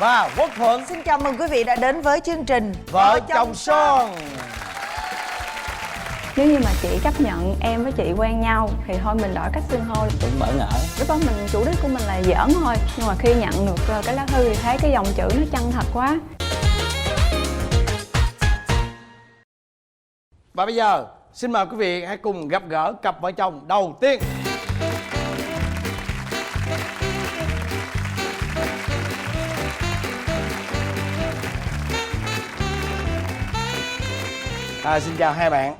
và Quốc Thuận. Xin chào mừng quý vị đã đến với chương trình Vợ chồng son. Nếu như mà chị chấp nhận em với chị quen nhau thì thôi mình đổi cách xưng hô. Cũng bỡ ngỡ. Lúc đó mình chủ đích của mình là giỡn thôi, nhưng mà khi nhận được cái lá thư thì thấy cái dòng chữ nó chân thật quá. Và bây giờ xin mời quý vị hãy cùng gặp gỡ cặp vợ chồng đầu tiên. Xin chào hai bạn.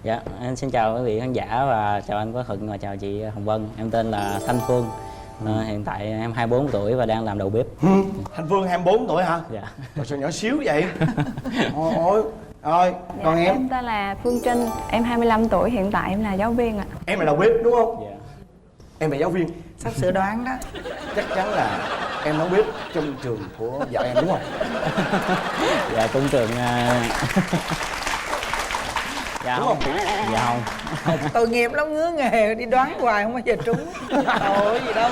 Dạ, em xin chào quý vị khán giả và chào anh Quốc Thuận và chào chị Hồng Vân. Em tên là Thanh Phương. Hiện tại em 24 tuổi và đang làm đầu bếp. Thanh Phương 24 tuổi hả? Dạ. Rồi sao nhỏ xíu vậy? Ôi, còn Dạ, em? Em tên là Phương Trinh, em 25 tuổi, hiện tại em là giáo viên ạ. Em là đầu bếp đúng không? Dạ. Em là giáo viên. Sắp sửa đoán đó. Chắc chắn là em nấu bếp trong trường của vợ em đúng không? Dạ, cũng trường... Dạ Đúng không? Dạ không. Tội nghiệp lắm, ngứa nghề đi đoán hoài không bao giờ trúng. Ôi gì đâu.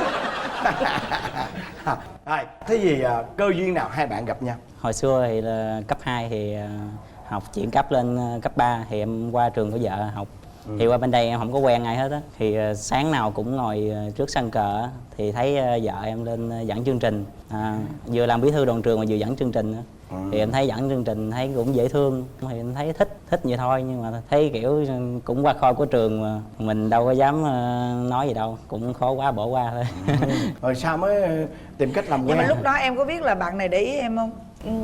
Rồi, thế gì cơ duyên nào hai bạn gặp nhau? Hồi xưa thì là cấp 2 thì học chuyển cấp lên cấp 3 thì em qua trường của vợ học. Thì qua bên đây em không có quen ai hết á. Thì sáng nào cũng ngồi trước sân cờ á, thì thấy vợ em lên dẫn chương trình. Vừa làm bí thư đoàn trường mà vừa dẫn chương trình nữa. Thì em thấy dẫn chương trình thấy cũng dễ thương, thì em thấy thích vậy thôi, nhưng mà thấy kiểu cũng qua khôi của trường mà mình đâu có dám nói gì đâu, cũng khó quá bỏ qua thôi. Rồi sao mới tìm cách làm quen? Nhưng mà lúc đó em có biết là bạn này để ý em không?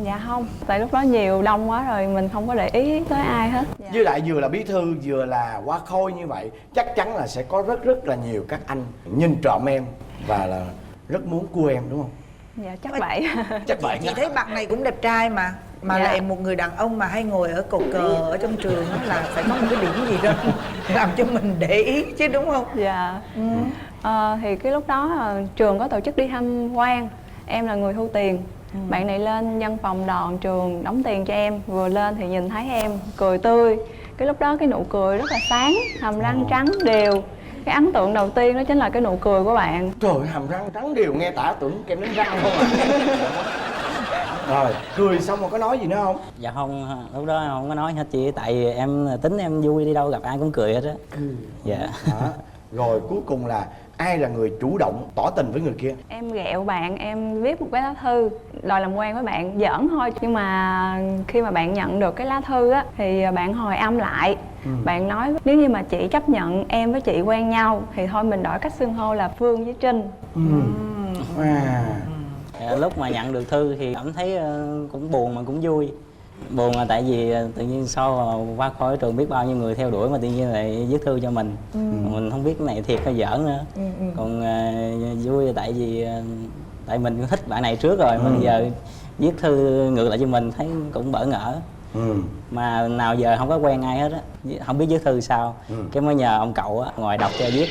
Dạ không, tại lúc đó nhiều đông quá rồi mình không có để ý tới ai hết. Dạ. Với lại vừa là bí thư vừa là qua khôi như vậy, chắc chắn là sẽ có rất là nhiều các anh nhìn trộm em và là rất muốn cua em đúng không? Dạ chắc vậy. Chắc vậy. Chị thấy bạn này cũng đẹp trai mà Dạ. lại một người đàn ông mà hay ngồi ở cột cờ ở trong trường đó, là phải có một cái điểm gì đó làm cho mình để ý chứ đúng không? Dạ. Thì cái lúc đó trường có tổ chức đi tham quan, em là người thu tiền. Bạn này lên văn phòng đoàn trường đóng tiền cho em, vừa lên thì nhìn thấy em cười tươi. Cái lúc đó cái nụ cười rất là sáng, hàm răng trắng đều. Cái ấn tượng đầu tiên đó chính là cái nụ cười của bạn. Trời ơi, hàm răng trắng đều nghe tả tưởng kem đánh răng không à. Rồi, cười xong rồi có nói gì nữa không? Dạ không, lúc đó em không có nói hết chị, tại vì em tính em vui, đi đâu gặp ai cũng cười hết á. Dạ. Đó. Rồi cuối cùng là ai là người chủ động tỏ tình với người kia? Em ghẹo bạn, em viết một cái lá thư đòi làm quen với bạn, giỡn thôi. Nhưng mà khi mà bạn nhận được cái lá thư á thì bạn hồi âm lại. Bạn nói nếu như mà chị chấp nhận em với chị quen nhau thì thôi mình đổi cách xưng hô là Phương với Trinh. Lúc mà nhận được thư thì cảm thấy cũng buồn mà cũng vui. Buồn là tại vì tự nhiên sau qua khỏi trường biết bao nhiêu người theo đuổi mà tự nhiên lại viết thư cho mình. Mình không biết cái này thiệt hay giỡn nữa. Còn vui là tại vì tại mình cũng thích bạn này trước rồi, mà giờ viết thư ngược lại cho mình thấy cũng bỡ ngỡ. Mà nào giờ không có quen ai hết á, không biết viết thư sao. Cái mới nhờ ông cậu á ngồi đọc cho viết.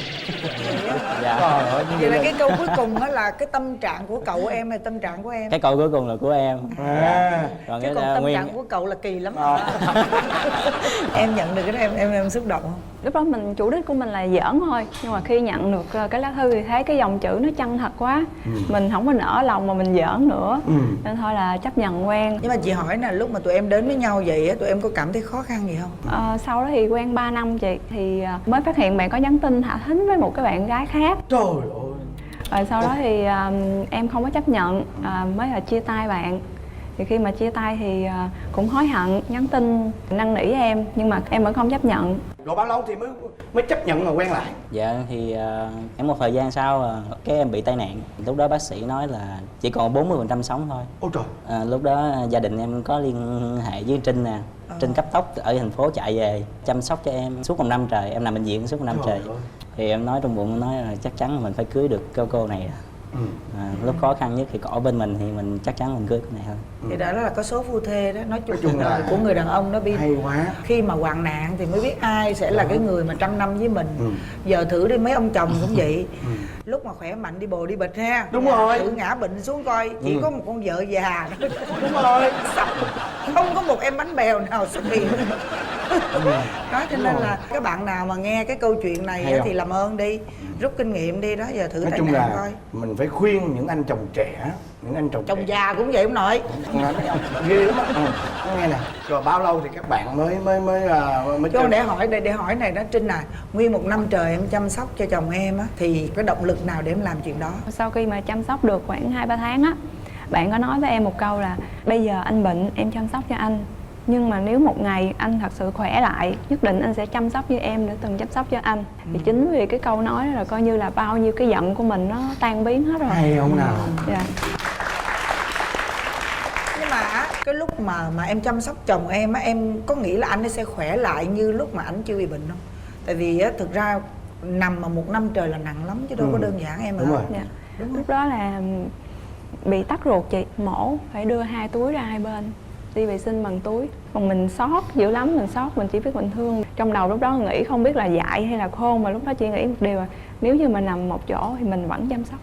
Dạ. Trời ơi, Vậy là cái câu cuối cùng đó là cái tâm trạng của cậu em hay tâm trạng của em? Cái câu cuối cùng là của em. Chứ Còn cái còn tâm nguyên trạng của cậu là kỳ lắm. Em nhận được cái đó em xúc động không? Lúc đó mình chủ đích của mình là giỡn thôi, nhưng mà khi nhận được cái lá thư thì thấy cái dòng chữ nó chân thật quá. Mình không có nỡ lòng mà mình giỡn nữa. Nên thôi là chấp nhận quen. Nhưng mà chị hỏi nè, lúc mà tụi em đến với nhau vậy á, tụi em có cảm thấy khó khăn gì không? Sau đó thì quen 3 năm chị, thì mới phát hiện bạn có nhắn tin thả thính với một cái bạn gái khác. trời ơi. Rồi sau đó thì em không có chấp nhận, mới là chia tay bạn. Thì khi mà chia tay thì cũng hối hận, nhắn tin năn nỉ em, nhưng mà em vẫn không chấp nhận. Rồi bao lâu thì mới chấp nhận mà quen lại? Dạ thì em một thời gian sau cái em bị tai nạn. Lúc đó bác sĩ nói là chỉ còn 40% sống thôi. Ôi trời. Lúc đó gia đình em có liên hệ với Trinh nè. Trinh cấp tốc ở thành phố chạy về chăm sóc cho em suốt 1 năm trời. Em nằm bệnh viện suốt 1 năm trời. Thì em nói trong bụng, nói là chắc chắn là mình phải cưới được cô này. Lúc khó khăn nhất thì có ở bên mình thì mình chắc chắn mình cưới cái này thôi. Thì đó là có số phu thê đó, nói chung là của người đàn ông đó Bin. Hay quá. Khi mà hoạn nạn thì mới biết ai sẽ là cái người mà trăm năm với mình. Giờ thử đi, mấy ông chồng cũng vậy. Lúc mà khỏe mạnh đi bồ đi bịch ha. Đúng rồi. Thử ngã bệnh xuống coi, chỉ có một con vợ già đó. Đúng rồi. Không có một em bánh bèo nào xuất hiện. Đó cho nên là các bạn nào mà nghe cái câu chuyện này á, thì làm ơn đi, rút kinh nghiệm đi đó, giờ thử Nói tai chung nạn là coi. mình phải khuyên những anh chồng trẻ những anh chồng chồng trẻ. già cũng vậy ông nội. Ghê lắm á. Nghe nè, rồi bao lâu thì các bạn mới Chứ để hỏi này đó Trinh à, nguyên một năm trời em chăm sóc cho chồng em á, thì cái động lực nào để em làm chuyện đó? Sau khi mà chăm sóc được khoảng 2-3 tháng á, bạn có nói với em một câu là bây giờ anh bệnh em chăm sóc cho anh, nhưng mà nếu một ngày anh thật sự khỏe lại, nhất định anh sẽ chăm sóc như em đã từng chăm sóc cho anh. Thì chính vì cái câu nói đó là coi như là bao nhiêu cái giận của mình nó tan biến hết rồi. hay không nào? Dạ. Nhưng mà á, cái lúc mà em chăm sóc chồng em á, em có nghĩ là anh ấy sẽ khỏe lại như lúc mà anh chưa bị bệnh không? Tại vì á, thực ra nằm mà một năm trời là nặng lắm chứ đâu có đơn giản em ạ. Đúng rồi. Dạ. Đúng không? Lúc đó là bị tắc ruột chị, mổ phải đưa 2 túi ra hai bên, đi vệ sinh bằng túi. Còn mình sót dữ lắm, mình sót, mình chỉ biết mình thương. Trong đầu lúc đó nghĩ không biết là dại hay là khôn, mà lúc đó chỉ nghĩ một điều là nếu như mà nằm một chỗ thì mình vẫn chăm sóc.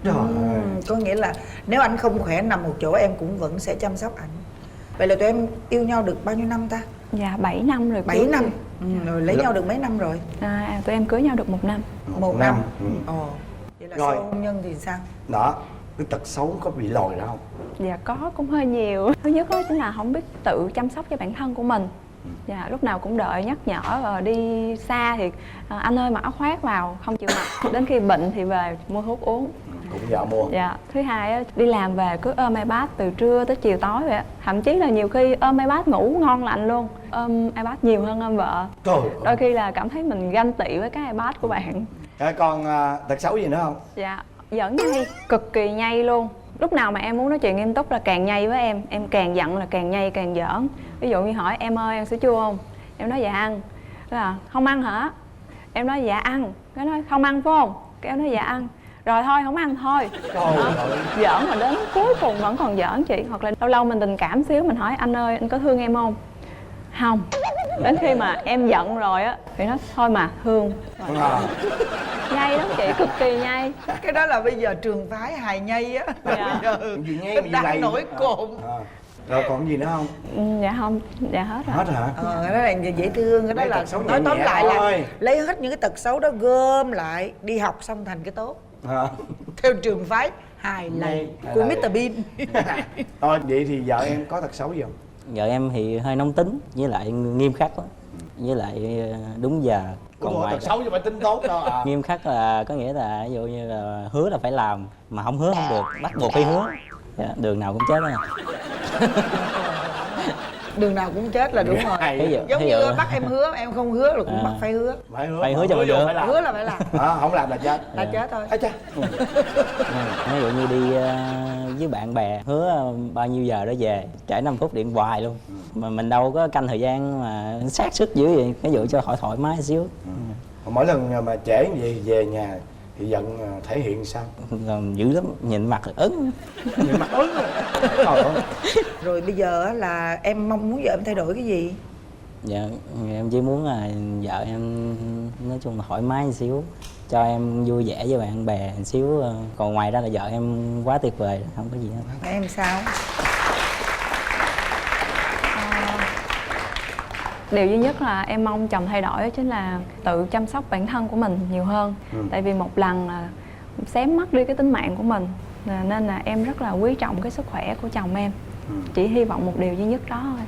Trời ơi. Có nghĩa là nếu anh không khỏe nằm một chỗ em cũng vẫn sẽ chăm sóc anh. Vậy là tụi em yêu nhau được bao nhiêu năm ta? Dạ 7 năm rồi. 7 năm. Rồi lấy nhau được mấy năm rồi? Tụi em cưới nhau được 1 năm. Một năm. Ừ. Ồ. Vậy là Rồi. sau hôn nhân thì sao? Đó, cái tật xấu có bị lòi ra không? Dạ có, cũng hơi nhiều. Thứ nhất đó chính là không biết tự chăm sóc cho bản thân của mình. Dạ, lúc nào cũng đợi nhắc nhở, rồi đi xa thì anh ơi mặc áo khoác vào, không chịu mặc. Đến khi bệnh thì về mua thuốc uống. Cũng vợ mua. Dạ, thứ hai á, đi làm về cứ ôm iPad từ trưa tới chiều tối vậy á. Thậm chí là nhiều khi ôm iPad ngủ ngon lành luôn. Ôm iPad nhiều hơn ôm vợ. Trời ơi. Đôi khi là cảm thấy mình ganh tị với cái iPad của bạn. Còn tật xấu gì nữa không? Dạ, giỡn nhây, cực kỳ nhây luôn. Lúc nào mà em muốn nói chuyện nghiêm túc là càng nhây với em càng giận là càng nhây càng giỡn. Ví dụ như hỏi em ơi ăn sữa chua không? Em nói dạ ăn. Thế là không ăn hả? Em nói dạ ăn. Cái nói không ăn phải không? Cái em nói dạ ăn. Rồi thôi không ăn thôi. Trời ơi. Giỡn mà đến cuối cùng vẫn còn giỡn chị. Hoặc là lâu lâu mình tình cảm xíu mình hỏi anh ơi anh có thương em không? Không. Đến khi mà em giận rồi á thì nói thôi mà thương. Nhây lắm chị, cực kỳ nhây. Cái đó là bây giờ trường phái hài nhây á. Dạ. Bây giờ Gì nhây, gì đang lầy. nổi cộm. Rồi còn gì nữa không? Dạ không, dạ hết rồi. Hết hả? Cái đó là dễ thương, cái đó Mấy là tật xấu nói nhẹ tóm nhẹ lại là thôi. lấy hết những cái tật xấu đó gom lại đi học xong thành cái tốt. Theo trường phái hài lầy của lầy. Mr Bean. Thôi vậy thì vợ em có tật xấu gì không? Vợ em thì hơi nóng tính với lại nghiêm khắc lắm, với lại đúng giờ. Còn ngoài tật xấu chứ phải tính tốt đâu à. nghiêm khắc là có nghĩa là ví dụ như là hứa là phải làm, mà không hứa không được, bắt buộc phải hứa. Dạ, đường nào cũng chết đó. Đường nào cũng chết là đúng rồi. Hay. Ví dụ- Giống ví như dụ- bắt em hứa em không hứa là cũng bắt phải hứa. Phải hứa cho mình được. Hứa là phải làm. Không làm là chết. Là chết thôi. Ây cha. Ví dụ như đi với bạn bè hứa bao nhiêu giờ đó về, trễ 5 phút điện hoài luôn, mà mình đâu có canh thời gian mà sát sức dữ vậy. Ví dụ cho hỏi thoải mái xíu. Mỗi lần mà trễ như vậy về nhà thì giận thể hiện sao? Còn dữ lắm, nhìn mặt là ớn. Nhìn mặt ớn rồi. Trời ơi. Rồi bây giờ á là em mong muốn vợ em thay đổi cái gì? Dạ, em chỉ muốn là vợ em nói chung là thoải mái một xíu, cho em vui vẻ với bạn bè một xíu. Còn ngoài ra là vợ em quá tuyệt vời, không có gì hết. Em sao? Điều duy nhất là em mong chồng thay đổi đó chính là tự chăm sóc bản thân của mình nhiều hơn. Tại vì một lần là xém mất đi cái tính mạng của mình, nên là em rất là quý trọng cái sức khỏe của chồng em. Chỉ hy vọng một điều duy nhất đó thôi.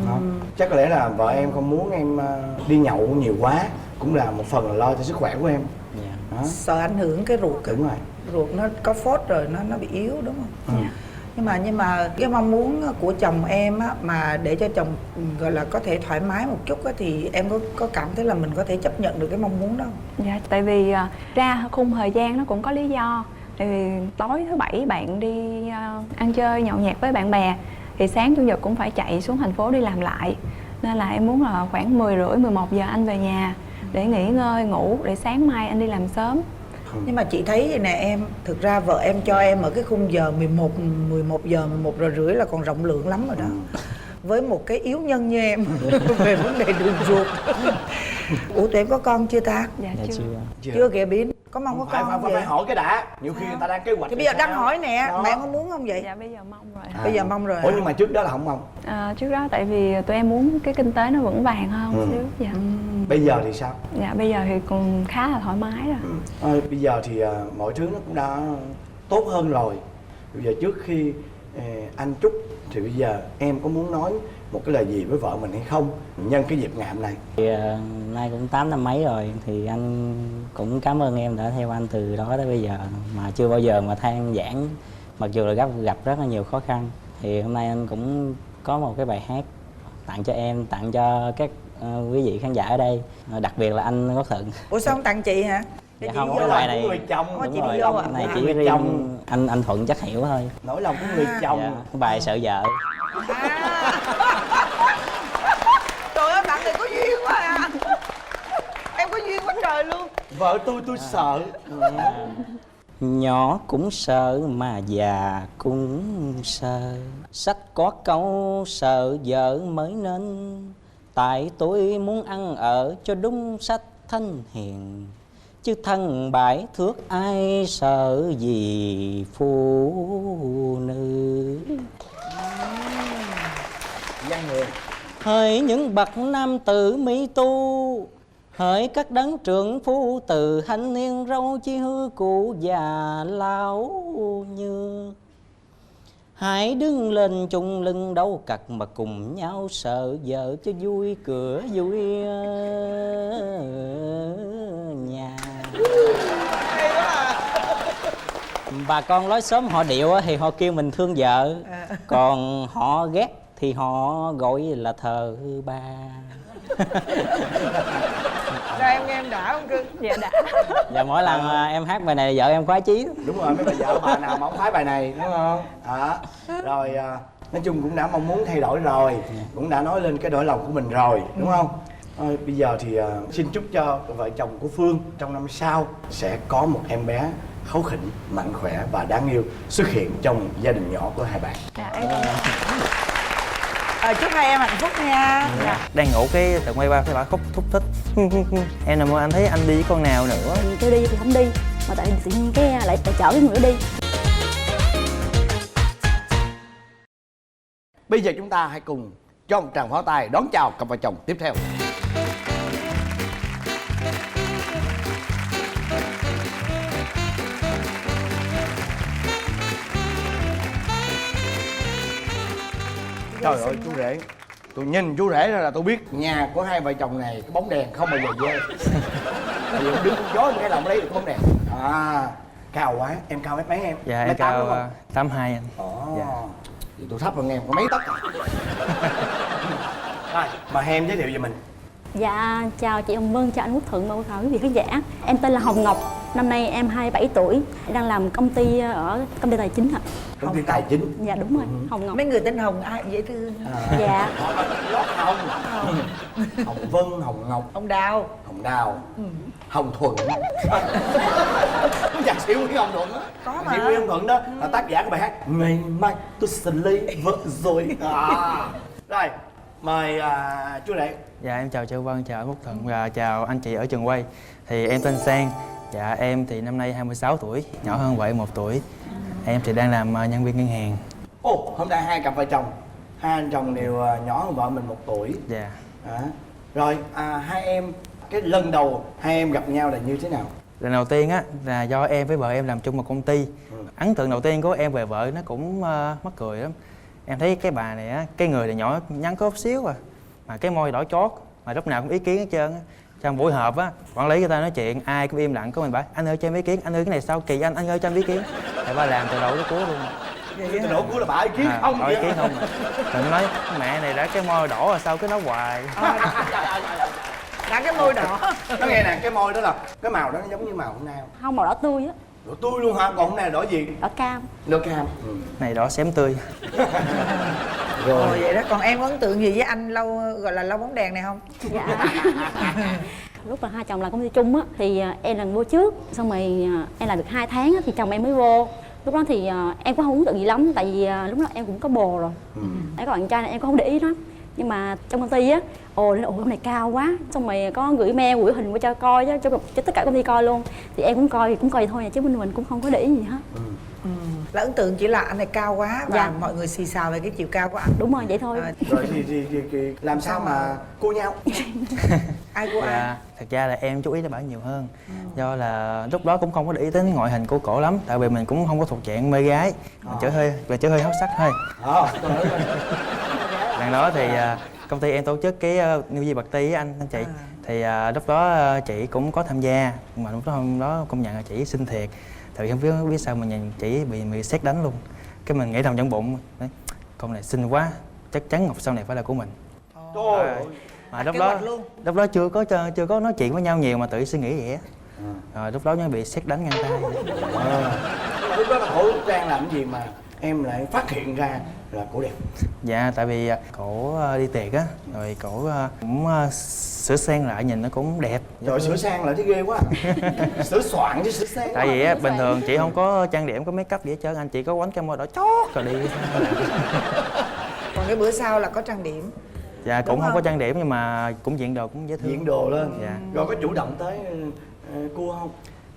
Đó. Chắc có lẽ là vợ em không muốn em đi nhậu nhiều quá, cũng là một phần là lo cho sức khỏe của em. Dạ. Đó. Sợ ảnh hưởng cái ruột. Đúng rồi. Ruột nó có phốt rồi nó bị yếu đúng không? Nhưng mà cái mong muốn của chồng em á, mà để cho chồng gọi là có thể thoải mái một chút á, thì em có cảm thấy là mình có thể chấp nhận được cái mong muốn đó không? Dạ, tại vì ra khung thời gian nó cũng có lý do. Tại vì tối thứ bảy bạn đi ăn chơi nhậu nhẹt với bạn bè, thì sáng chủ nhật cũng phải chạy xuống thành phố đi làm lại. Nên là em muốn là khoảng 10:30, 11 giờ anh về nhà để nghỉ ngơi, ngủ để sáng mai anh đi làm sớm. Nhưng mà chị thấy vậy nè em, thực ra vợ em cho em ở cái khung giờ 11 giờ, 11 giờ rưỡi là còn rộng lượng lắm rồi đó. Với một cái yếu nhân như em về vấn đề đường ruột. Ủa tụi em có con chưa ta? Dạ, Dạ chưa. Chưa kìa Biến. Có mong có con không phải vậy? hỏi cái đã. Nhiều khi người ta đang kế hoạch. Thì bây giờ thì đang sao? hỏi nè, Đó. bạn có muốn không vậy? Dạ bây giờ mong rồi. Bây giờ mong rồi Ủa hả? nhưng mà trước đó là không mong. Trước đó tại vì tụi em muốn cái kinh tế nó vững vàng hơn xíu. Dạ. Bây giờ thì sao? Dạ bây giờ thì cũng khá là thoải mái rồi. Bây giờ thì mọi thứ nó cũng đã tốt hơn rồi. Bây giờ trước khi anh chúc thì bây giờ em có muốn nói một cái lời gì với vợ mình hay không, nhân cái dịp ngày hôm nay? Thì nay cũng 8 năm mấy rồi, thì anh cũng cảm ơn em đã theo anh từ đó tới bây giờ mà chưa bao giờ mà than vãn, mặc dù là gặp rất là nhiều khó khăn. Thì hôm nay anh cũng có một cái bài hát tặng cho em, tặng cho các quý vị khán giả ở đây, đặc biệt là anh Quốc Thuận. Ủa sao không tặng chị hả? Dạ chị không, đi cái vô bài à? này Người chồng. Có chị đúng đi rồi, vô à? này À, chỉ người riêng chồng. anh Thuận chắc hiểu thôi. Nỗi lòng của người chồng. Dạ, cái bài sợ vợ. Trời ơi, bạn này có duyên quá à. Em có duyên quá trời luôn. Vợ tôi sợ. Nhỏ cũng sợ mà già cũng sợ. Sách có câu sợ vợ mới nên. Tại tôi muốn ăn ở cho đúng sách thanh hiền. Chứ thân bãi thước ai sợ gì phụ nữ. Văn người. Hỡi những bậc nam tử mỹ tu, hỡi các đấng trưởng phu từ thanh niên râu chi hư cụ già lão như. Hãy đứng lên chung lưng đấu cật mà cùng nhau sợ vợ cho vui cửa vui nhà. Bà con lối xóm họ điệu thì họ kêu mình thương vợ, còn họ ghét thì họ gọi là thờ ba. Rồi em nghe em đã không cưng? Dạ đã. Và mỗi lần em hát bài này vợ em khoái chí. Đúng rồi, mấy bà vợ bà nào mà không khoái bài này đúng không? Rồi nói chung cũng đã mong muốn thay đổi rồi, cũng đã nói lên cái nỗi lòng của mình rồi đúng không? Bây giờ thì xin chúc cho vợ chồng của Phương trong năm sau sẽ có một em bé kháu khỉnh, mạnh khỏe và đáng yêu xuất hiện trong gia đình nhỏ của hai bạn. Dạ em cảm ơn. Chúc hai em hạnh phúc nha. Đang ngủ cái tự quay ba thấy bà khóc thúc thích. Em nằm mơ anh thấy anh đi với con nào nữa. Kêu đi thì không đi, mà tại tự nhiên cái lại chở cái người đó đi. Bây giờ chúng ta hãy cùng cho một tràng pháo tay đón chào cặp vợ chồng tiếp theo. Trời ơi chú rể, tôi nhìn chú rể ra là tôi biết nhà của hai vợ chồng này cái bóng đèn không bao giờ dơ. Tại vì đứng gió cái lòng lấy được cái bóng đèn. Cao quá, em cao mét mấy em? Dạ em Mét tám đúng cao không? 82 anh. Dạ. Thì tôi thấp hơn em có mấy tấc à. Rồi, mời em giới thiệu về mình. Dạ, chào chị Hồng Vân, chào anh Quốc Thuận và chào quý vị khán giả. Em tên là Hồng Ngọc, năm nay em 27 tuổi, đang làm công ty ở công ty tài chính ạ. Công ty tài chính. Dạ đúng rồi, Hồng Ngọc. Mấy người tên Hồng ai dễ thương. Dạ. Lót Hồng. Hồng Vân, Hồng Ngọc, Hồng Đào. Hồng Đào, Hồng Thuận. Nhạc sĩ Nguyễn Hồng Thuận á. Có Nhạc mà. sĩ Nguyễn Hồng Thuận đó là tác giả của bài hát Ngày mai tôi sẽ lấy vợ rồi. Rồi, mời chú Lệ. Dạ em chào Châu Vân, chào anh Quốc Thuận và chào anh chị ở trường quay. Thì em tên Sang. Dạ em thì năm nay 26 tuổi, nhỏ hơn vợ em 1 tuổi. Em thì đang làm nhân viên ngân hàng. Ồ, hôm nay hai cặp vợ chồng, hai anh chồng đều nhỏ hơn vợ mình 1 tuổi. Dạ. Rồi, hai em, cái lần đầu hai em gặp nhau là như thế nào? Lần đầu tiên á là do em với vợ em làm chung một công ty. Ấn tượng đầu tiên của em về vợ nó cũng mắc cười lắm. Em thấy cái bà này á, cái người này nhỏ nhắn có xíu mà cái môi đỏ chót, mà lúc nào cũng ý kiến hết trơn á. Trong buổi họp á, quản lý người ta nói chuyện, ai cũng im lặng, có mình bảo anh ơi cho em ý kiến, anh ơi cái này sao kỳ anh ơi cho em ý kiến. Thì bà làm từ đầu tới cuối luôn. Từ nổ của là bà ý kiến không? Ý kiến không. Mình nói mẹ này đã cái môi đỏ rồi sao cứ nói hoài. Đã cái môi đỏ. Nó nghe nè, cái môi đó là cái màu đó nó giống như màu hôm nay không? Không, màu đỏ tươi á. Đỏ tươi luôn hả? Còn hôm nay là đỏ gì? Đỏ cam. Đỏ cam. Này đỏ xém tươi. Rồi vậy đó, còn em có ấn tượng gì với anh lâu gọi là lâu bóng đèn này không? Dạ. Lúc mà hai chồng làm công ty chung á thì em làm vô trước, xong rồi em làm được 2 tháng á, thì chồng em mới vô. Lúc đó thì em cũng không ấn tượng gì lắm, tại vì lúc đó em cũng có bồ rồi. Em có bạn trai này em cũng không để ý lắm. Nhưng mà trong công ty á, ồ ông này cao quá, xong rồi có gửi mail gửi hình qua cho coi cho tất cả công ty coi luôn. Thì em cũng coi vậy thôi, chứ mình cũng không có để ý gì hết. Là ấn tượng chỉ là anh này cao quá và Dạ. mọi người xì xào về cái chiều cao của anh. Đúng rồi, vậy thôi. Rồi thì làm sao mà cua nhau? Ai của ai? Dạ, thật ra là em chú ý tới bả nhiều hơn. Do là lúc đó cũng không có để ý đến ngoại hình của cổ lắm, tại vì mình cũng không có thuộc dạng mê gái, mình chỉ hơi háo sắc thôi. Tôi nói coi. Lần đó thì công ty em tổ chức cái New Year Party á anh chị. Thì lúc đó chị cũng có tham gia, mà lúc đó hôm đó công nhận là chị xinh thiệt. Thì không biết sao mà nhìn chị bị sét đánh luôn. Cái mình nghĩ thầm trong bụng, đấy, con này xinh quá, chắc chắn Ngọc sau này phải là của mình. Trời ơi. Mà lúc đó chưa có nói chuyện với nhau nhiều mà tự suy nghĩ vậy á. Rồi lúc đó nó bị sét đánh ngang tay. Lúc đó là cổ đang làm cái gì mà em lại phát hiện ra là cổ đẹp? Dạ, tại vì cổ đi tiệc á, rồi cổ cũng sửa sang lại nhìn nó cũng đẹp. Trời, sửa sang lại thấy ghê quá. Sửa soạn chứ sửa sang. Tại vì á, bình thường chị không có trang điểm, có make up gì hết trơn, anh chỉ có quánh cái môi đỏ chót rồi đi. Còn cái bữa sau là có trang điểm. Dạ, cũng không có trang điểm nhưng mà cũng diện đồ cũng dễ thương. Diện đồ lên. Dạ. Rồi có chủ động tới cua không?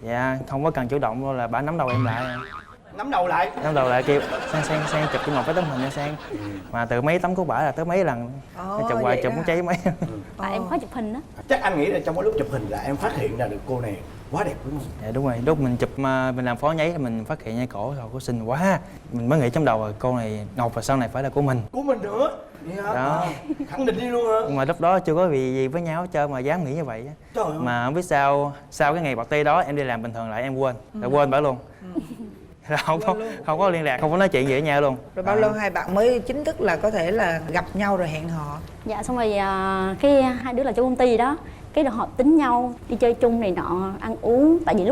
Dạ, không có cần chủ động đâu, là bả nắm đầu em lại. Nắm đầu lại. Nắm đầu lại kêu sang chụp cho một cái tấm hình nha Sang. Mà từ mấy tấm của bả là tới mấy lần. Chụp hoài chụp muốn cháy mấy. Tại em khó chụp hình á. Chắc anh nghĩ là trong cái lúc chụp hình là em phát hiện ra được cô này quá đẹp đúng không? Dạ đúng rồi, lúc mình chụp mình làm phó nháy mình phát hiện ngay cổ rồi, cô xinh quá. Mình mới nghĩ trong đầu là cô này Ngọc và sau này phải là của mình. Của mình nữa. Vậy hả? Đó. Khẳng định đi luôn hả? Nhưng mà lúc đó chưa có gì với nhau hết trơn mà dám nghĩ như vậy á. Trời ơi. Mà không biết sao sau cái ngày party đó em đi làm bình thường lại em quên, quên bả luôn. Là không có liên lạc, không có nói chuyện gì với nhau luôn. Rồi bao lâu hai bạn mới chính thức là có thể là gặp nhau rồi hẹn hò? Dạ xong rồi cái hai đứa là trong công ty đó, cái rồi họp tính nhau đi chơi chung này nọ, ăn uống. Tại vì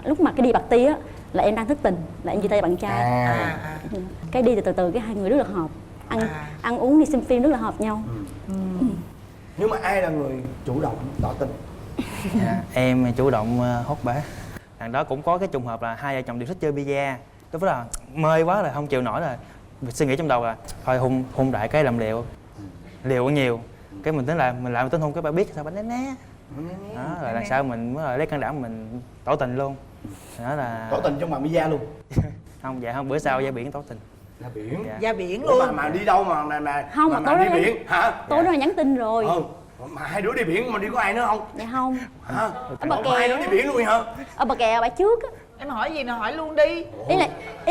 lúc mà cái đi party á là em đang thất tình, là em chia tay bạn trai. Cái đi từ từ cái hai người rất là hợp, ăn uống đi xem phim rất là hợp nhau. Nhưng mà ai là người chủ động tỏ tình? Dạ, em chủ động hốt bả. Thằng đó cũng có cái trùng hợp là hai vợ chồng đều thích chơi bida. Lúc đó là mê quá là không chịu nổi rồi. Suy nghĩ trong đầu là thôi hôn đại cái làm liều nhiều. Cái mình tính là mình làm tính hôn cái bà biết sao bà né. Đó rồi lần sau mình mới lấy can đảm mình tỏ tình luôn. Đó là Tỏ tình trong bàn bida luôn? Không, dạ không, bữa sau ra biển tỏ tình. Ra biển? Dạ. Ra biển luôn. Mà đi đâu mà không, mà tối đi đó biển hả? Tối đó là nhắn tin rồi. Mà hai đứa đi biển mà đi có ai nữa không? Dạ không. Hả? Ở Bờ Kè Hai đứa đi biển luôn hả? Ở Bờ Kè bãi trước á. Em hỏi gì nào hỏi luôn đi. Ý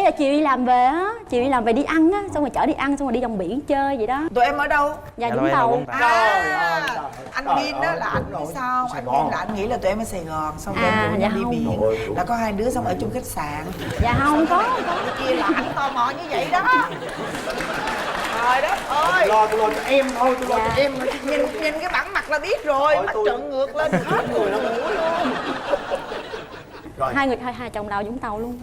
là chiều đi làm về á, chiều đi làm về đi ăn á, xong rồi chở đi ăn, xong rồi đi đồng biển chơi vậy đó. Tụi em ở đâu? Dạ Dạ, Vũng tụi em ở Tàu. Vũng Tàu. Anh Bin đó là anh biết sao không? Anh Bin là anh nghĩ là tụi em ở Sài Gòn, xong tụi em rủ nhau đi không. biển, là có hai đứa xong ở chung khách sạn. Dạ không có. Cái kia là anh tò mò như vậy đó. Trời đất ơi. Tôi lo cho em thôi, tôi lo cho em. Nhìn cái bản mặt là biết rồi, mắt trợn ngược lên hết người nó ngủ luôn. Rồi. Hai chồng đào Vũng Tàu luôn.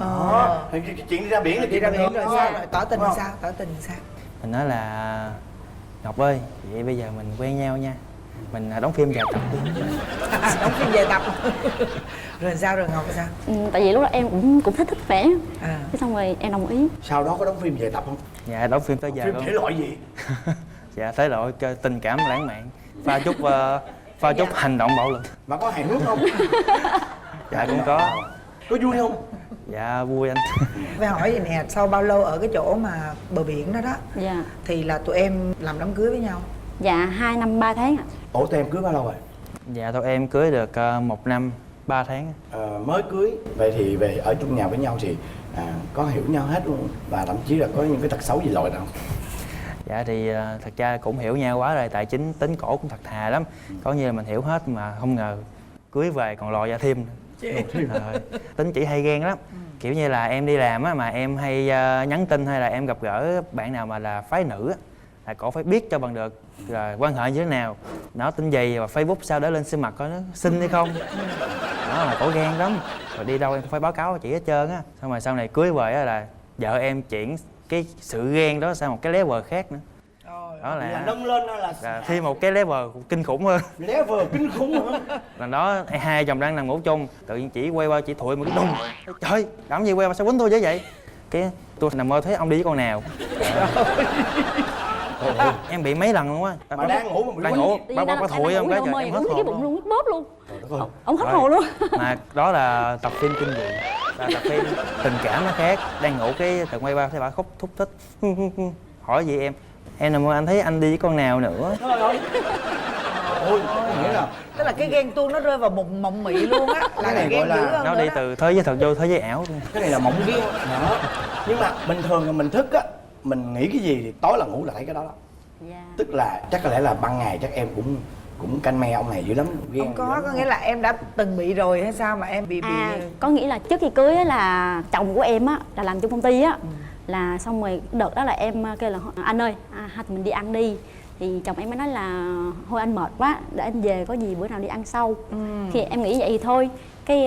Thì cái chuyện đi ra biển là Đi ra biển rồi hơn. sao? Rồi tỏ tình sao? Tỏ tình sao? Mình nói là Ngọc ơi, vậy bây giờ mình quen nhau nha. Mình đóng phim dài tập đi. Đóng phim về tập. Rồi sao rồi Ngọc sao? Tại vì lúc đó em cũng thích vẽ. Thế xong rồi em đồng ý. Sau đó có đóng phim về tập không? Dạ đóng phim tới giờ Phim luôn. thể loại gì? Dạ thể loại tình cảm lãng mạn, pha chút hành động bạo lực. Mà có hài hước không? Dạ cũng có. Có vui không? Dạ vui anh. Phải hỏi gì nè, sau bao lâu ở cái chỗ mà bờ biển đó đó Dạ. thì là tụi em làm đám cưới với nhau? Dạ 2 năm 3 tháng ạ. Ủa tụi em cưới bao lâu rồi? Dạ tụi em cưới được 1 năm 3 tháng. Mới cưới. Vậy thì về ở chung nhà với nhau thì có hiểu nhau hết luôn. Và thậm chí là có những cái tật xấu gì lội nào không? Dạ thì thật ra cũng hiểu nhau quá rồi, tại tính cổ cũng thật thà lắm. Có như là mình hiểu hết mà không ngờ cưới về còn lòi ra thêm. Tính chỉ hay ghen lắm. Kiểu như là em đi làm á mà em hay nhắn tin hay là em gặp gỡ bạn nào mà là phái nữ á, là cổ phải biết cho bằng được rồi quan hệ như thế nào, nó tin gì và Facebook sao để lên xem mặt coi nó xinh hay không. Đó là cổ ghen lắm. Rồi đi đâu em cũng phải báo cáo chị hết trơn á. Xong rồi sau này cưới về á là vợ em chuyển cái sự ghen đó sang một cái level khác nữa. Đó là nâng lên hay là thêm một cái level kinh khủng hơn. Level kinh khủng hả? Lần đó hai chồng đang nằm ngủ chung, tự nhiên chỉ quay qua chỉ thụi một cái đùng. Trời, làm gì quay mà sao quýnh tôi dữ vậy? Cái tôi nằm mơ thấy ông đi với con nào. Em bị mấy lần luôn á. Mà đang ngủ mà bị đang ngủ, bà thụi không cái trời em hết cái hồn bụng luôn. luôn, bóp luôn. Ông hết hồn luôn. Mà đó là tập phim kinh dị, là tập phim tình cảm nó khác. Đang ngủ cái tự quay qua thấy bà khóc thúc thích. Hỏi gì em nằm mơ anh thấy anh đi với con nào nữa. Ôi, nghĩa là Tức là cái ghen tuông nó rơi vào một mộng mị luôn á. Cái này ghen gọi là dữ hơn Nó nữa đi đó. từ thế giới thật vô thế giới ảo. cái này là mộng ghen đó. Nhưng mà bình thường là mình thức á, mình nghĩ cái gì thì tối là ngủ lại cái đó đó. Dạ. Tức là chắc có lẽ là ban ngày chắc em cũng canh me ông này dữ lắm, ghen Không dữ có, lắm, có nghĩa là em đã từng bị rồi hay sao mà em bị Có nghĩa là trước khi cưới á là chồng của em á là làm trong công ty á, là xong rồi đợt đó là em kêu là anh ơi, hai tụi mình đi ăn đi. Thì chồng em mới nói là thôi anh mệt quá, để anh về có gì bữa nào đi ăn sau. Khi em nghĩ vậy thì thôi, cái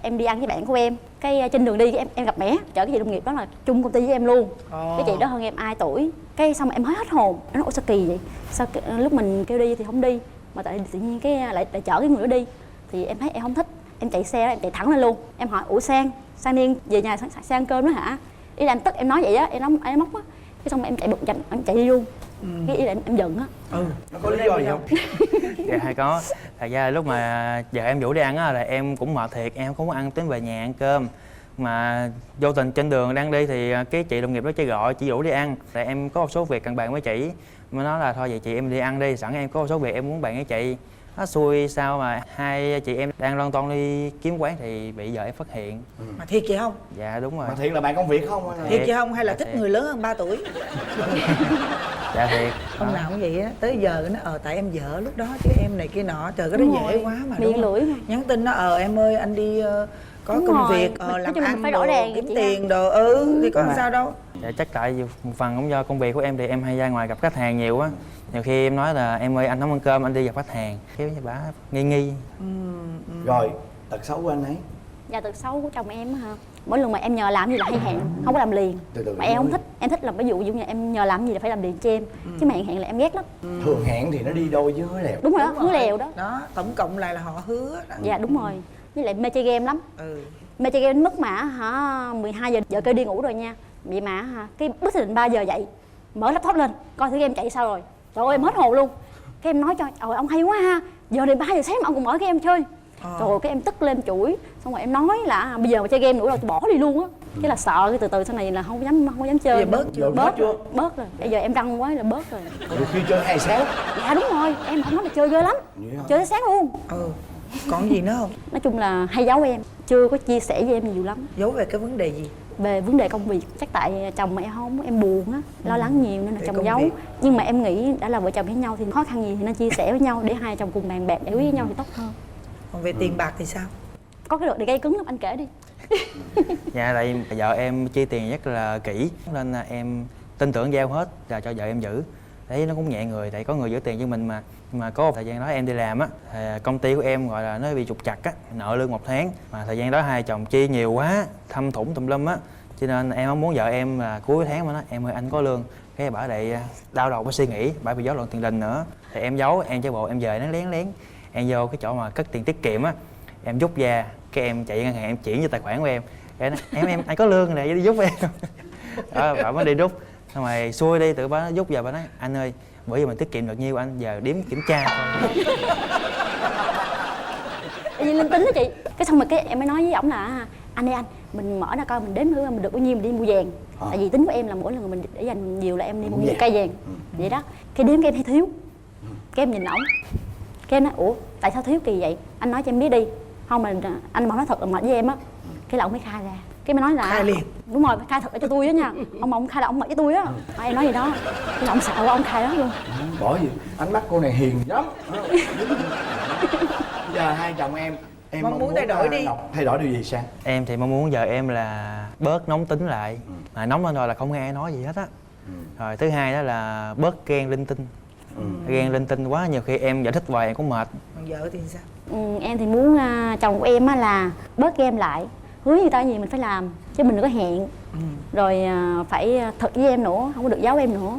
em đi ăn với bạn của em, cái trên đường đi em gặp mẹ chở cái chị đồng nghiệp đó là chung công ty với em luôn. Cái chị đó hơn em 2 tuổi, cái xong rồi em hết hồn, em nói ủa sao kỳ vậy, sao lúc mình kêu đi thì không đi, mà tại tự nhiên cái lại chở cái người đó đi. Thì em thấy em không thích, em chạy xe đó, em chạy thẳng lên luôn. Em hỏi ủa Sang Niên về nhà sang ăn cơm đó hả? Ý là em tức, em nói vậy á, em móc á, cái xong rồi em chạy bực dành, em chạy đi luôn. Cái ý là em giận á. nó có lý do gì không? Dạ hay có. Thật ra là lúc mà giờ em rủ đi ăn á là em cũng mệt thiệt, em không có ăn tính về nhà ăn cơm. Mà vô tình trên đường đang đi thì cái chị đồng nghiệp đó chị gọi, chị rủ đi ăn. Tại em có một số việc cần bàn với chị. Mới nói là thôi vậy chị em đi ăn đi, sẵn em có một số việc em muốn bàn với chị. Nó xui sao mà hai chị em đang lon ton đi kiếm quán thì bị vợ em phát hiện. Mà thiệt vậy không? Dạ đúng rồi. Mà thiệt là bạn công việc không? Hay là... Thiệt vậy không hay là Dạ, thích thiệt. người lớn hơn 3 tuổi? Dạ thiệt. Ông nào cũng vậy á, tới giờ nó tại em vợ lúc đó chứ em này kia nọ, trời cái đó Đúng dễ rồi, quá mà. miệng đúng không? lưỡi mà. Nhắn tin nó em ơi anh đi có Đúng công rồi. việc Nói làm chung là ăn mình phải đồ, rõ ràng kiếm chị tiền ha. đồ thì có sao đâu. Dạ chắc tại vì một phần cũng do công việc của em thì em hay ra ngoài gặp khách hàng nhiều á. Nhiều khi em nói là em ơi anh không ăn cơm anh đi gặp khách hàng, cái bà nghi. Rồi, tật xấu của anh ấy. Dạ tật xấu của chồng em á hả? Mỗi lần mà em nhờ làm gì là hay hẹn, không có làm liền. Từ Mà em không thích, em thích là ví dụ như em nhờ làm gì là phải làm liền cho em. Chứ mà hẹn là em ghét lắm. Thường hẹn thì nó đi đôi với hứa lèo. Đúng rồi đó, hứa lèo đó. Đó, tổng cộng lại là họ hứa đó. Dạ đúng rồi. Với lại mê chơi game lắm. Mê chơi game đến mức mà hả 12 giờ vợ kêu đi ngủ rồi nha. Vậy mà hả cái bất thình 3 giờ dậy, mở laptop lên, coi thử game chạy sao rồi. Trời ơi em hết hồn luôn. Cái em nói cho trời ông hay quá ha. Giờ này 3 giờ sáng mà ông còn mở game chơi. Trời ơi, cái em tức lên chửi, xong rồi em nói là bây giờ mà chơi game nữa rồi tôi bỏ đi luôn á. Cái là sợ cái từ từ sau này là không dám chơi. Bây giờ bớt chưa? Bớt chưa? Bớt rồi. Bây giờ em răng quá là bớt rồi. Đôi khi chơi 2 sáng. Dạ đúng rồi, em không nói là chơi ghê lắm. Vậy hả? Chơi tới sáng luôn. Còn gì nữa không? Nói chung là hay giấu em, chưa có chia sẻ với em nhiều lắm. Giấu về cái vấn đề gì? Về vấn đề công việc, chắc tại chồng mà em không, em buồn á, lo lắng nhiều nên là Về chồng công giấu. việc. Nhưng mà em nghĩ đã là vợ chồng với nhau thì khó khăn gì thì nên chia sẻ với nhau để hai chồng cùng bàn bạc giải quyết với nhau thì tốt hơn. Còn về tiền bạc thì sao? Có cái đợt này gây cứng lắm, anh kể đi. Dạ tại vợ em chi tiền rất là kỹ nên là em tin tưởng giao hết là cho vợ em giữ. Đấy nó cũng nhẹ người tại có người giữ tiền cho mình mà. Mà có một thời gian đó em đi làm á, công ty của em gọi là nó bị trục trặc á, nợ lương 1 tháng. Mà thời gian đó hai chồng chi nhiều quá, thâm thủng tùm lum á. Cho nên em không muốn vợ em là cuối tháng mà nói em ơi anh có lương. Cái bà lại đau đầu với suy nghĩ, bà bị giấu loạn tiền đình nữa. Thì em giấu, em chơi bộ em về nó lén. Em vô cái chỗ mà cất tiền tiết kiệm á, em rút ra, cái em chạy ngân hàng em chuyển vô tài khoản của em. Cái nói, em anh có lương này đi rút em. Đó, bà mới đi rút. Xong rồi xuôi đi tự bà rút giờ bà nói anh ơi bữa giờ mình tiết kiệm được nhiêu anh giờ đếm kiểm tra thôi. Như linh tính đó chị. Cái xong rồi cái em mới nói với ổng là anh ơi anh, mình mở ra coi mình đếm thử mình được bao nhiêu mình đi mua vàng. Tại vì tính của em là mỗi lần mình để dành nhiều là em đi mua một cây vàng. Vậy đó. Cái đếm cái em thấy thiếu. Cái em nhìn ổng. Cái em nói ủa tại sao thiếu kỳ vậy? Anh nói cho em biết đi. Không mà anh bảo nói thật là mệt với em á. Cái là ổng mới khai ra. Cái mới nói là Khai liền. Đúng rồi, khai thật cho tôi á nha. Ông khai là ông mệt với tôi á. Em nói gì đó. Cái là ông sợ quá ông khai đó luôn. Bởi vì ánh mắt cô này hiền lắm. Giờ hai chồng em Mong muốn thay đổi đi. Thay đổi điều gì Sang? Em thì mong muốn vợ em là bớt nóng tính lại. Mà nóng lên rồi là không nghe ai nói gì hết á. Rồi thứ hai đó là bớt ghen linh tinh. Ghen linh tinh quá nhiều khi em giải thích hoài em cũng mệt. Còn vợ thì sao? Em thì muốn chồng của em á là bớt game lại, hứa người ta gì mình phải làm chứ mình đừng có hẹn. Rồi phải thật với em nữa, không có được giấu em nữa.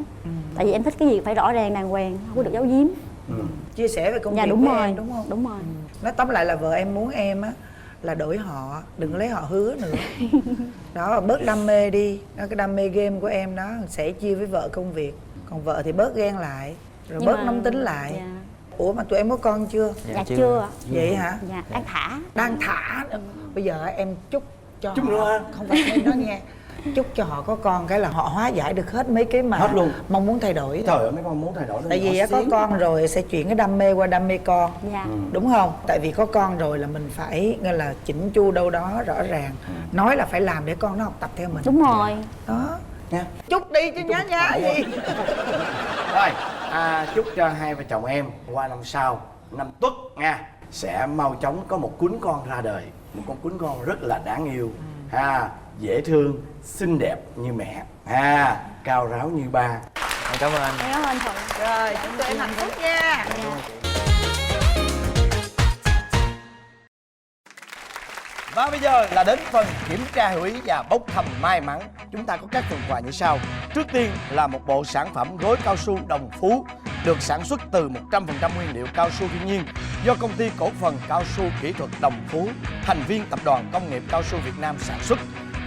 Tại vì em thích cái gì phải rõ ràng đàng hoàng, không có được giấu giếm. Chia sẻ về công Dạ việc đúng với rồi, em đúng không? đúng rồi. Nói tóm lại là vợ em muốn em á là đổi họ, đừng lấy họ hứa nữa. Đó, bớt đam mê đi. Đó, cái đam mê game của em đó sẽ chia với vợ công việc. Còn vợ thì bớt ghen lại, rồi Nhưng bớt mà- nóng tính lại. Dạ, Ủa mà tụi em có con chưa? dạ chưa ạ. Vậy hả? Dạ đang thả. Đang thả. Bây giờ em chúc cho Chúc họ. nữa hả? Không phải em nói nghe. chúc cho họ có con cái là họ hóa giải được hết mấy cái mà Hết luôn. mong muốn thay đổi. Trời ơi mấy con muốn thay đổi. Tại vì á, có con rồi sẽ chuyển cái đam mê qua đam mê con. Dạ. Đúng không? Tại vì có con rồi là mình phải nghe là chỉnh chu đâu đó rõ ràng. Nói là phải làm để con nó học tập theo mình. Đúng rồi. Đó. nha. Chúc đi chứ nhá nhá phải gì. Rồi, chúc cho hai vợ chồng em qua năm sau, năm Tuất nha, sẽ mau chóng có một cuốn con ra đời, một con cuốn con rất là đáng yêu, dễ thương, xinh đẹp như mẹ, cao ráo như ba. Cảm ơn anh. Em cảm ơn Thuận. Rồi, chúc tụi em hạnh phúc nha. Và bây giờ là đến phần kiểm tra hữu ý và bốc thăm may mắn. Chúng ta có các phần quà như sau. Trước tiên là một bộ sản phẩm gối cao su Đồng Phú, được sản xuất từ 100% nguyên liệu cao su thiên nhiên do công ty cổ phần cao su kỹ thuật Đồng Phú, thành viên tập đoàn công nghiệp cao su Việt Nam sản xuất.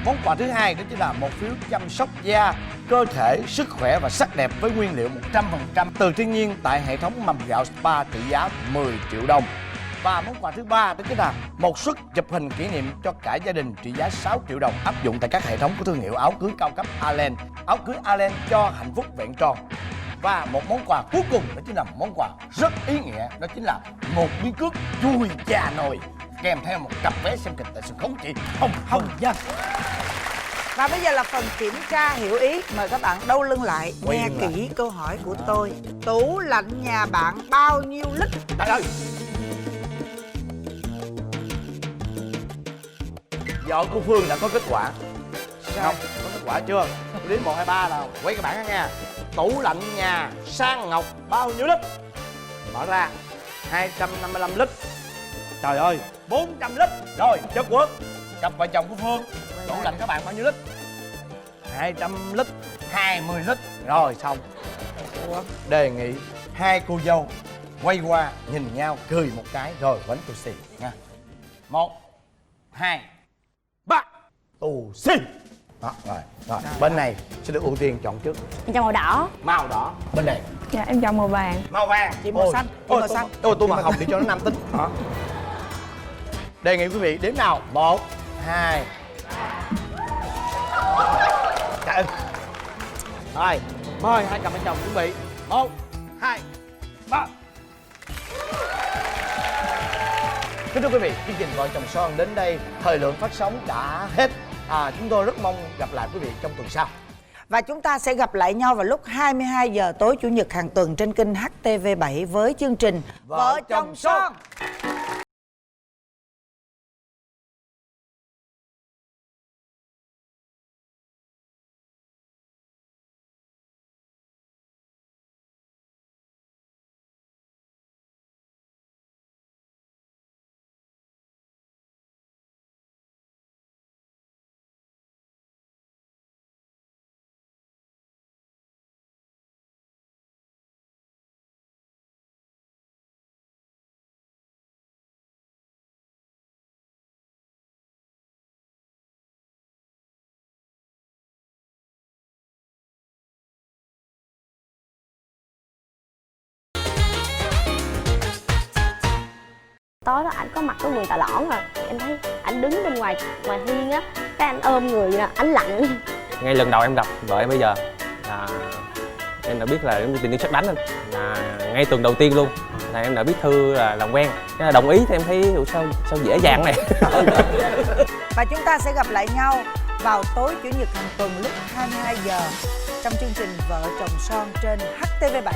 Món quà thứ hai đó chính là một phiếu chăm sóc da, cơ thể, sức khỏe và sắc đẹp với nguyên liệu 100% từ thiên nhiên tại hệ thống mầm gạo spa trị giá 10 triệu đồng. Và món quà thứ ba đó chính là một suất chụp hình kỷ niệm cho cả gia đình trị giá 6 triệu đồng, áp dụng tại các hệ thống của thương hiệu áo cưới cao cấp Allen. Áo cưới Allen cho hạnh phúc vẹn tròn. Và một món quà cuối cùng đó chính là món quà rất ý nghĩa, đó chính là một miếng cước chui già nồi kèm theo một cặp vé xem kịch tại sân khấu chị Hồng Hồng Dân. Và bây giờ là phần kiểm tra hiểu ý. Mời các bạn đâu lưng lại, Quay nghe lưng kỹ lại. câu hỏi của tôi. Tủ lạnh nhà bạn bao nhiêu lít? Trời ơi! Vợ của Phương đã có kết quả. Ngọc có kết quả chưa? Tôi đếm 1, 2, 3 nào. Quay các bạn nha. Tủ lạnh nhà Sang Ngọc bao nhiêu lít? Mở ra 255 lít. Trời ơi, 400 lít. Rồi, chất quốc. Cặp vợ chồng của Phương, tủ lạnh các bạn bao nhiêu lít? 200 lít, 20 lít. Rồi xong. Đề nghị hai cô dâu quay qua nhìn nhau cười một cái rồi vẫn tù xì nha. 1, 2, 3. Tù xì. Đó, rồi. Bên này sẽ được ưu tiên chọn trước. Em cho màu đỏ. Màu đỏ. Bên này Dạ em chọn màu vàng. màu vàng. Chị màu xanh, chị màu xanh. Tôi màu hồng để cho nó nam tính. Đó. Đề nghị quý vị đếm nào. 1, 2. Trời ơi. Rồi, mời hai cặp vợ chồng chuẩn bị. 1, 2, 3. Kính thưa quý vị, chương trình Vợ Chồng Son đến đây thời lượng phát sóng đã hết. Chúng tôi rất mong gặp lại quý vị trong tuần sau. Và chúng ta sẽ gặp lại nhau vào lúc 22 giờ tối Chủ nhật hàng tuần trên kênh HTV7 với chương trình Vợ Chồng Son. Tối đó ảnh có mặc cái quần tà lõn à, em thấy ảnh đứng bên ngoài hiên á, cái anh ôm người nè, ảnh lạnh. Ngay lần đầu em gặp vợ em bây giờ là em đã biết là tình yêu sét đánh anh, là ngay tuần đầu tiên luôn là em đã viết thư là làm quen, cái là đồng ý thì em thấy sao dễ dàng này. Và chúng ta sẽ gặp lại nhau vào tối Chủ nhật hàng tuần lúc 22 giờ trong chương trình Vợ Chồng Son trên HTV7.